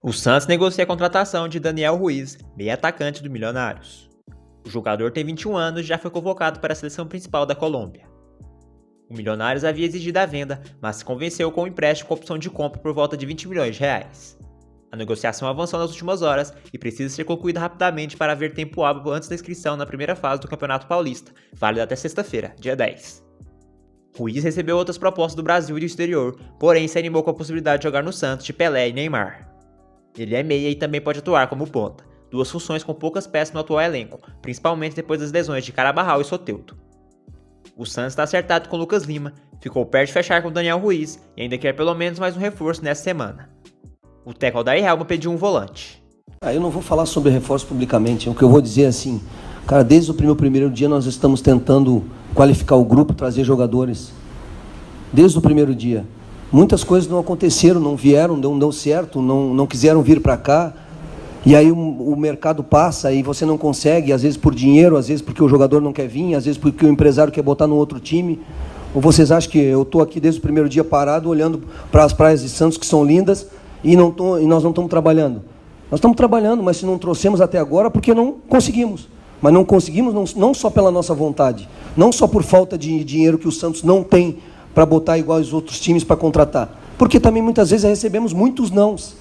O Santos negocia a contratação de Daniel Ruiz, meio atacante do Milionários. O jogador tem 21 anos e já foi convocado para a seleção principal da Colômbia. O Milionários havia exigido a venda, mas se convenceu com um empréstimo com opção de compra por volta de 20 milhões de reais. A negociação avançou nas últimas horas e precisa ser concluída rapidamente para haver tempo hábil antes da inscrição na primeira fase do Campeonato Paulista, válida até sexta-feira, dia 10. Ruiz recebeu outras propostas do Brasil e do exterior, porém se animou com a possibilidade de jogar no Santos de Pelé e Neymar. Ele é meia e também pode atuar como ponta, duas funções com poucas peças no atual elenco, principalmente depois das lesões de Carabarral e Soteldo. O Santos está acertado com Lucas Lima, ficou perto de fechar com Daniel Ruiz e ainda quer pelo menos mais um reforço nessa semana. O técnico Odair Hellmann pediu um volante. Eu não vou falar sobre reforço publicamente, o que eu vou dizer é assim, cara, desde o primeiro dia nós estamos tentando qualificar o grupo, trazer jogadores, desde o primeiro dia. Muitas coisas não aconteceram, não vieram, não deu certo, não quiseram vir para cá. E aí o mercado passa e você não consegue, às vezes por dinheiro, às vezes porque o jogador não quer vir, às vezes porque o empresário quer botar no outro time. Ou vocês acham que eu estou aqui desde o primeiro dia parado, olhando para as praias de Santos, que são lindas, e nós não estamos trabalhando? Nós estamos trabalhando, mas se não trouxemos até agora, porque não conseguimos. Mas não conseguimos não só pela nossa vontade, não só por falta de dinheiro que o Santos não tem para botar igual os outros times para contratar. Porque também muitas vezes recebemos muitos nãos.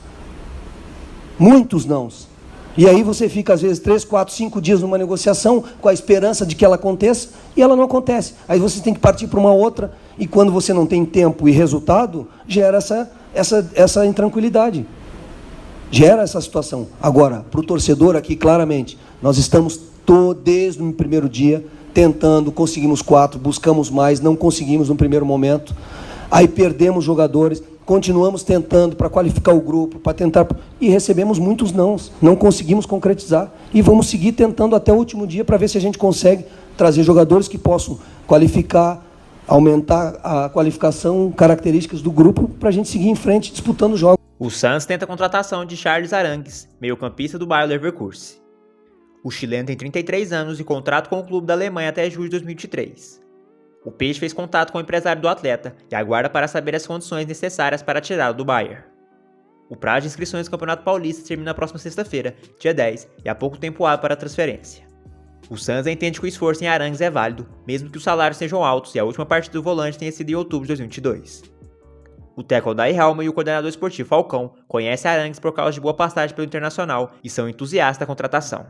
Muitos nãos. E aí você fica às vezes 3, 4, 5 dias numa negociação com a esperança de que ela aconteça e ela não acontece. Aí você tem que partir para uma outra e quando você não tem tempo e resultado, gera essa intranquilidade. Gera essa situação. Agora, para o torcedor aqui, claramente, nós estamos desde o primeiro dia tentando, conseguimos 4, buscamos mais, não conseguimos no primeiro momento, aí perdemos jogadores, continuamos tentando para qualificar o grupo, para tentar, e recebemos muitos nãos, não conseguimos concretizar, e vamos seguir tentando até o último dia para ver se a gente consegue trazer jogadores que possam qualificar, aumentar a qualificação, características do grupo, para a gente seguir em frente disputando jogos. O Santos tenta a contratação de Charles Arangues, meio-campista do Bayer Leverkusen. O chileno tem 33 anos e contrato com o clube da Alemanha até julho de 2023. O Peixe fez contato com o empresário do atleta e aguarda para saber as condições necessárias para tirá-lo do Bayer. O prazo de inscrições do Campeonato Paulista termina na próxima sexta-feira, dia 10, e há pouco tempo hábil para a transferência. O Santos entende que o esforço em Arangues é válido, mesmo que os salários sejam altos e a última partida do volante tenha sido em outubro de 2022. O técnico Odair Hellmann e o coordenador esportivo Falcão conhecem Arangues por causa de boa passagem pelo Internacional e são entusiastas da contratação.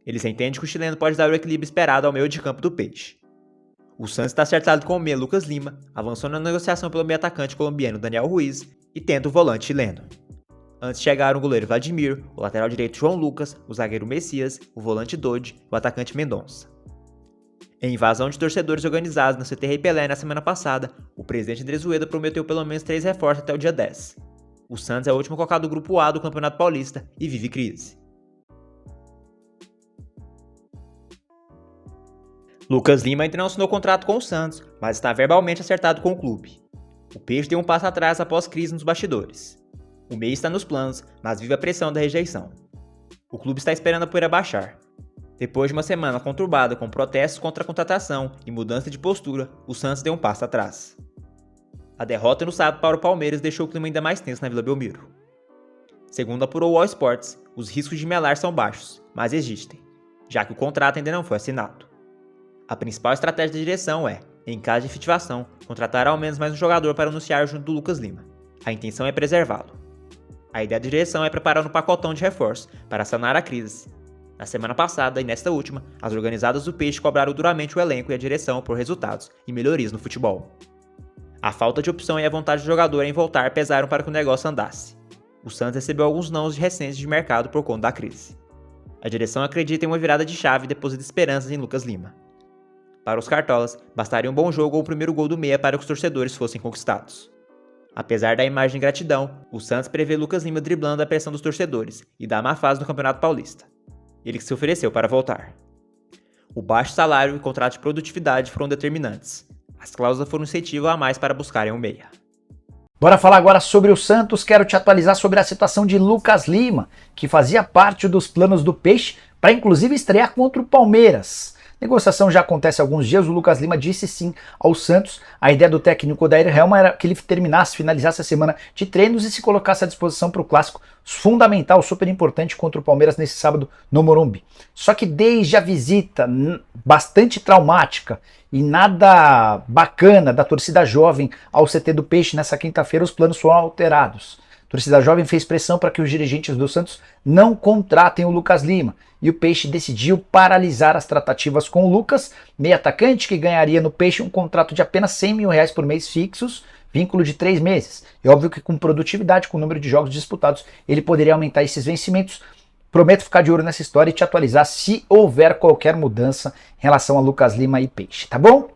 Eles entendem que o chileno pode dar o equilíbrio esperado ao meio de campo do Peixe. O Santos está acertado com o meia Lucas Lima, avançou na negociação pelo meio atacante colombiano Daniel Ruiz e tenta o volante chileno. Antes chegaram o goleiro Vladimir, o lateral direito João Lucas, o zagueiro Messias, o volante Dodge e o atacante Mendonça. Em invasão de torcedores organizados na CT Rei Pelé na semana passada, o presidente Andrés Ueda prometeu pelo menos 3 reforços até o dia 10. O Santos é o último colocado do Grupo A do Campeonato Paulista e vive crise. Lucas Lima ainda não assinou contrato com o Santos, mas está verbalmente acertado com o clube. O Peixe deu um passo atrás após crise nos bastidores. O meia está nos planos, mas vive a pressão da rejeição. O clube está esperando a poeira baixar. Depois de uma semana conturbada com protestos contra a contratação e mudança de postura, o Santos deu um passo atrás. A derrota no sábado para o Palmeiras deixou o clima ainda mais tenso na Vila Belmiro. Segundo apurou o All Sports, os riscos de melar são baixos, mas existem, já que o contrato ainda não foi assinado. A principal estratégia da direção é, em caso de efetivação, contratar ao menos mais um jogador para anunciar junto do Lucas Lima. A intenção é preservá-lo. A ideia da direção é preparar um pacotão de reforços para sanar a crise. Na semana passada e nesta última, as organizadas do Peixe cobraram duramente o elenco e a direção por resultados e melhorias no futebol. A falta de opção e a vontade do jogador em voltar pesaram para que o negócio andasse. O Santos recebeu alguns nãos recentes de mercado por conta da crise. A direção acredita em uma virada de chave e deposita esperanças em Lucas Lima. Para os cartolas, bastaria um bom jogo ou o primeiro gol do meia para que os torcedores fossem conquistados. Apesar da imagem de gratidão, o Santos prevê Lucas Lima driblando a pressão dos torcedores e da má fase do Campeonato Paulista. Ele que se ofereceu para voltar. O baixo salário e contrato de produtividade foram determinantes. As cláusulas foram um incentivo a mais para buscarem um meia. Bora falar agora sobre o Santos. Quero te atualizar sobre a situação de Lucas Lima, que fazia parte dos planos do Peixe para inclusive estrear contra o Palmeiras. Negociação já acontece há alguns dias, o Lucas Lima disse sim ao Santos. A ideia do técnico Odair Helma era que ele finalizasse a semana de treinos e se colocasse à disposição para o clássico fundamental, super importante contra o Palmeiras nesse sábado no Morumbi. Só que desde a visita bastante traumática e nada bacana da torcida jovem ao CT do Peixe nessa quinta-feira, os planos foram alterados. A torcida jovem fez pressão para que os dirigentes do Santos não contratem o Lucas Lima. E o Peixe decidiu paralisar as tratativas com o Lucas, meio atacante que ganharia no Peixe um contrato de apenas R$100 mil por mês fixos, vínculo de 3 meses. É óbvio que com produtividade, com o número de jogos disputados, ele poderia aumentar esses vencimentos. Prometo ficar de olho nessa história e te atualizar se houver qualquer mudança em relação a Lucas Lima e Peixe, tá bom?